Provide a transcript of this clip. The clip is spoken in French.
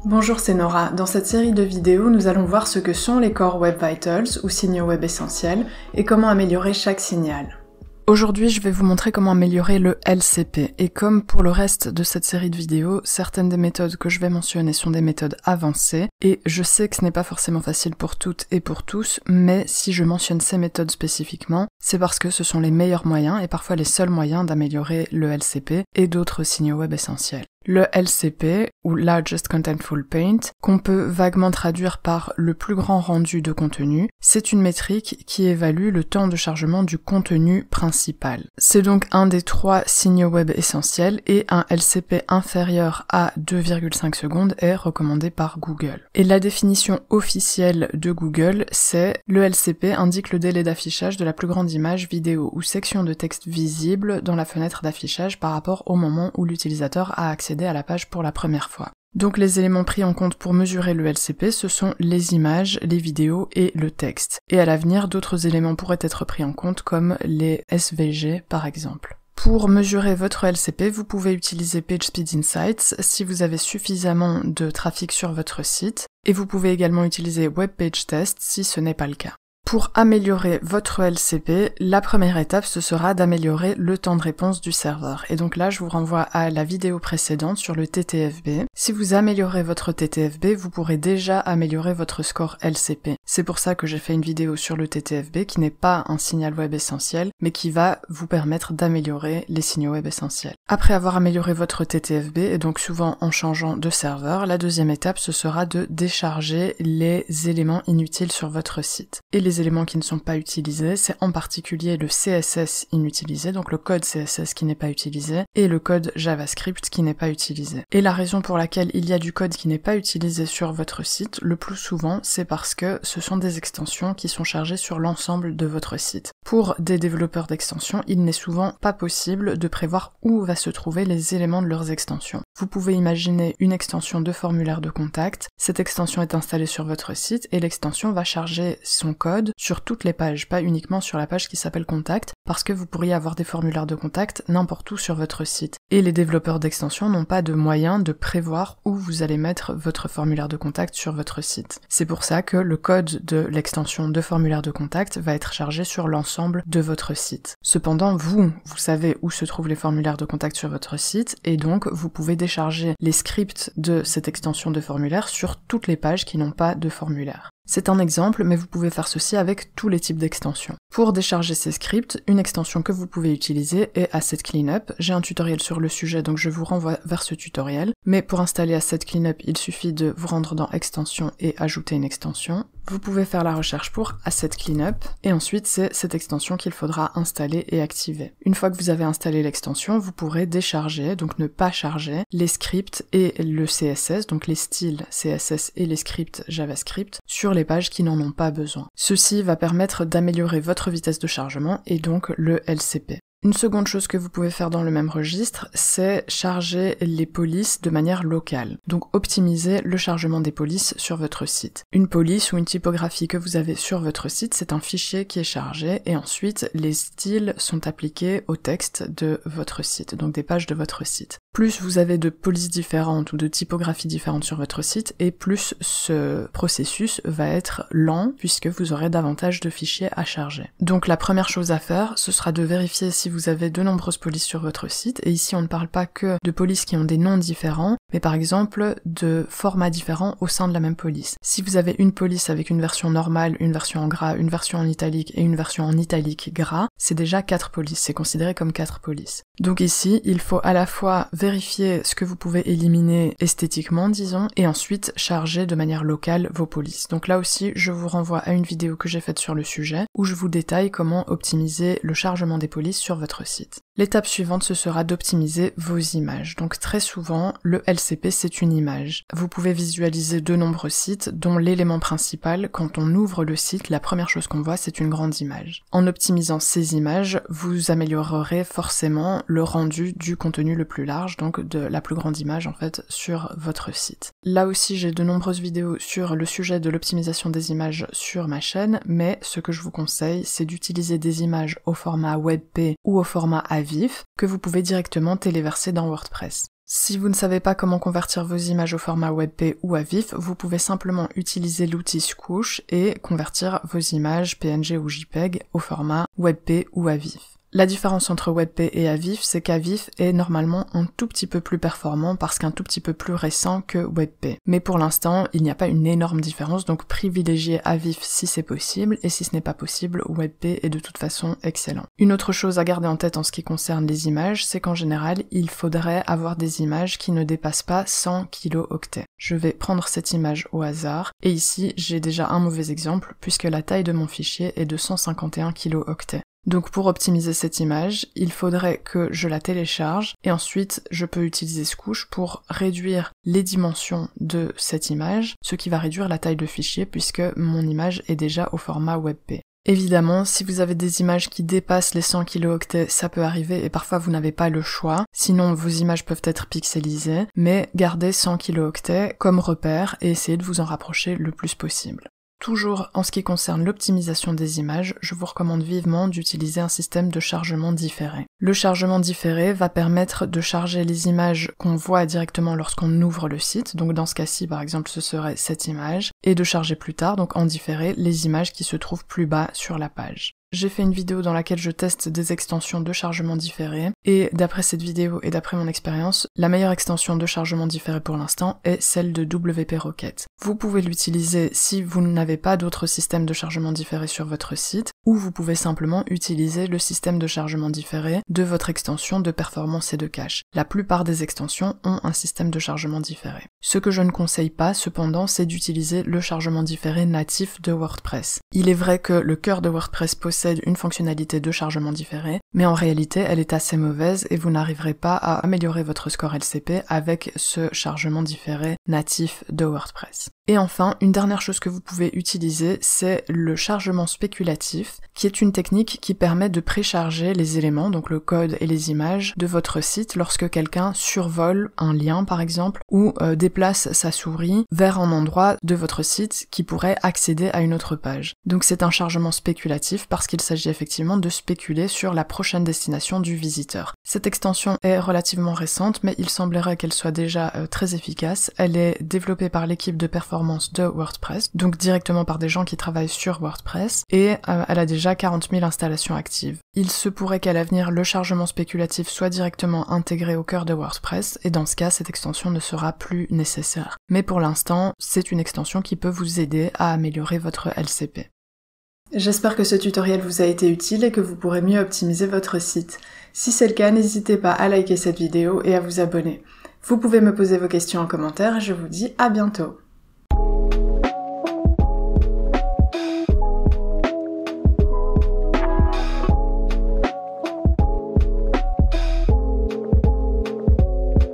Bonjour, c'est Nora. Dans cette série de vidéos, nous allons voir ce que sont les Core Web Vitals ou signaux web essentiels et comment améliorer chaque signal. Aujourd'hui, je vais vous montrer comment améliorer le LCP. Et comme pour le reste de cette série de vidéos, certaines des méthodes que je vais mentionner sont des méthodes avancées. Et je sais que ce n'est pas forcément facile pour toutes et pour tous, mais si je mentionne ces méthodes spécifiquement, c'est parce que ce sont les meilleurs moyens et parfois les seuls moyens d'améliorer le LCP et d'autres signaux web essentiels. Le LCP, ou Largest Contentful Paint, qu'on peut vaguement traduire par le plus grand rendu de contenu, c'est une métrique qui évalue le temps de chargement du contenu principal. C'est donc un des 3 signaux web essentiels et un LCP inférieur à 2,5 secondes est recommandé par Google. Et la définition officielle de Google, c'est le LCP indique le délai d'affichage de la plus grande image, vidéo ou section de texte visible dans la fenêtre d'affichage par rapport au moment où l'utilisateur a accédé à la page pour la première fois. Donc les éléments pris en compte pour mesurer le LCP, ce sont les images, les vidéos et le texte. Et à l'avenir, d'autres éléments pourraient être pris en compte comme les SVG par exemple. Pour mesurer votre LCP, vous pouvez utiliser PageSpeed Insights si vous avez suffisamment de trafic sur votre site, et vous pouvez également utiliser Web Page Test si ce n'est pas le cas. Pour améliorer votre LCP, la première étape, ce sera d'améliorer le temps de réponse du serveur. Et donc là, je vous renvoie à la vidéo précédente sur le TTFB. Si vous améliorez votre TTFB, vous pourrez déjà améliorer votre score LCP. C'est pour ça que j'ai fait une vidéo sur le TTFB qui n'est pas un signal web essentiel, mais qui va vous permettre d'améliorer les signaux web essentiels. Après avoir amélioré votre TTFB, et donc souvent en changeant de serveur, la deuxième étape, ce sera de décharger les éléments inutiles sur votre site. Et les éléments qui ne sont pas utilisés, c'est en particulier le CSS inutilisé, donc le code CSS qui n'est pas utilisé, et le code JavaScript qui n'est pas utilisé. Et la raison pour laquelle il y a du code qui n'est pas utilisé sur votre site, le plus souvent, c'est parce que ce sont des extensions qui sont chargées sur l'ensemble de votre site. Pour des développeurs d'extensions, il n'est souvent pas possible de prévoir où va se trouver les éléments de leurs extensions. Vous pouvez imaginer une extension de formulaire de contact, cette extension est installée sur votre site et l'extension va charger son code sur toutes les pages, pas uniquement sur la page qui s'appelle contact, parce que vous pourriez avoir des formulaires de contact n'importe où sur votre site. Et les développeurs d'extensions n'ont pas de moyen de prévoir où vous allez mettre votre formulaire de contact sur votre site. C'est pour ça que le code de l'extension de formulaire de contact va être chargé sur l'ensemble de votre site. Cependant, vous savez où se trouvent les formulaires de contact sur votre site, et donc vous pouvez décharger les scripts de cette extension de formulaire sur toutes les pages qui n'ont pas de formulaire. C'est un exemple, mais vous pouvez faire ceci avec tous les types d'extensions. Pour décharger ces scripts, une extension que vous pouvez utiliser est Asset Cleanup. J'ai un tutoriel sur le sujet, donc je vous renvoie vers ce tutoriel. Mais pour installer Asset Cleanup, il suffit de vous rendre dans Extensions et ajouter une extension. Vous pouvez faire la recherche pour Asset Cleanup, et ensuite c'est cette extension qu'il faudra installer et activer. Une fois que vous avez installé l'extension, vous pourrez décharger, donc ne pas charger, les scripts et le CSS, donc les styles CSS et les scripts JavaScript, sur les pages qui n'en ont pas besoin. Ceci va permettre d'améliorer votre vitesse de chargement et donc le LCP. Une seconde chose que vous pouvez faire dans le même registre, c'est charger les polices de manière locale. Donc optimiser le chargement des polices sur votre site. Une police ou une typographie que vous avez sur votre site, c'est un fichier qui est chargé et ensuite les styles sont appliqués au texte de votre site, donc des pages de votre site. Plus vous avez de polices différentes ou de typographies différentes sur votre site, et plus ce processus va être lent puisque vous aurez davantage de fichiers à charger. Donc la première chose à faire, ce sera de vérifier si vous avez de nombreuses polices sur votre site, et ici on ne parle pas que de polices qui ont des noms différents, mais par exemple de formats différents au sein de la même police. Si vous avez une police avec une version normale, une version en gras, une version en italique et une version en italique gras, c'est déjà 4 polices, c'est considéré comme 4 polices. Donc ici, il faut à la fois vérifier ce que vous pouvez éliminer esthétiquement, disons, et ensuite charger de manière locale vos polices. Donc là aussi, je vous renvoie à une vidéo que j'ai faite sur le sujet, où je vous détaille comment optimiser le chargement des polices sur votre site. L'étape suivante, ce sera d'optimiser vos images. Donc très souvent, le LCP, c'est une image. Vous pouvez visualiser de nombreux sites, dont l'élément principal, quand on ouvre le site, la première chose qu'on voit, c'est une grande image. En optimisant ces images, vous améliorerez forcément le rendu du contenu le plus large, donc de la plus grande image en fait, sur votre site. Là aussi, j'ai de nombreuses vidéos sur le sujet de l'optimisation des images sur ma chaîne, mais ce que je vous conseille, c'est d'utiliser des images au format WebP ou au format AVIF que vous pouvez directement téléverser dans WordPress. Si vous ne savez pas comment convertir vos images au format WebP ou à vif, vous pouvez simplement utiliser l'outil Squoosh et convertir vos images PNG ou JPEG au format WebP ou à vif. La différence entre WebP et AVIF, c'est qu'AVIF est normalement un tout petit peu plus performant parce qu'un tout petit peu plus récent que WebP. Mais pour l'instant, il n'y a pas une énorme différence, donc privilégiez AVIF si c'est possible, et si ce n'est pas possible, WebP est de toute façon excellent. Une autre chose à garder en tête en ce qui concerne les images, c'est qu'en général, il faudrait avoir des images qui ne dépassent pas 100 kilooctets. Je vais prendre cette image au hasard, et ici, j'ai déjà un mauvais exemple, puisque la taille de mon fichier est de 151 kilooctets. Donc pour optimiser cette image, il faudrait que je la télécharge et ensuite je peux utiliser Squoosh pour réduire les dimensions de cette image, ce qui va réduire la taille de fichier puisque mon image est déjà au format WebP. Évidemment, si vous avez des images qui dépassent les 100 kilooctets, ça peut arriver et parfois vous n'avez pas le choix, sinon vos images peuvent être pixelisées, mais gardez 100 kilooctets comme repère et essayez de vous en rapprocher le plus possible. Toujours en ce qui concerne l'optimisation des images, je vous recommande vivement d'utiliser un système de chargement différé. Le chargement différé va permettre de charger les images qu'on voit directement lorsqu'on ouvre le site, donc dans ce cas-ci par exemple ce serait cette image, et de charger plus tard, donc en différé, les images qui se trouvent plus bas sur la page. J'ai fait une vidéo dans laquelle je teste des extensions de chargement différé, et d'après cette vidéo et d'après mon expérience, la meilleure extension de chargement différé pour l'instant est celle de WP Rocket. Vous pouvez l'utiliser si vous n'avez pas d'autres systèmes de chargement différé sur votre site, ou vous pouvez simplement utiliser le système de chargement différé de votre extension de performance et de cache. La plupart des extensions ont un système de chargement différé. Ce que je ne conseille pas, cependant, c'est d'utiliser le chargement différé natif de WordPress. Il est vrai que le cœur de WordPress possède une fonctionnalité de chargement différé, mais en réalité elle est assez mauvaise et vous n'arriverez pas à améliorer votre score LCP avec ce chargement différé natif de WordPress. Et enfin, une dernière chose que vous pouvez utiliser, c'est le chargement spéculatif, qui est une technique qui permet de précharger les éléments, donc le code et les images, de votre site lorsque quelqu'un survole un lien par exemple, ou déplace sa souris vers un endroit de votre site qui pourrait accéder à une autre page. Donc c'est un chargement spéculatif parce qu'il s'agit effectivement de spéculer sur la prochaine destination du visiteur. Cette extension est relativement récente, mais il semblerait qu'elle soit déjà très efficace. Elle est développée par l'équipe de performance de WordPress, donc directement par des gens qui travaillent sur WordPress, et elle a déjà 40 000 installations actives. Il se pourrait qu'à l'avenir, le chargement spéculatif soit directement intégré au cœur de WordPress, et dans ce cas, cette extension ne sera plus nécessaire. Mais pour l'instant, c'est une extension qui peut vous aider à améliorer votre LCP. J'espère que ce tutoriel vous a été utile et que vous pourrez mieux optimiser votre site. Si c'est le cas, n'hésitez pas à liker cette vidéo et à vous abonner. Vous pouvez me poser vos questions en commentaire et je vous dis à bientôt.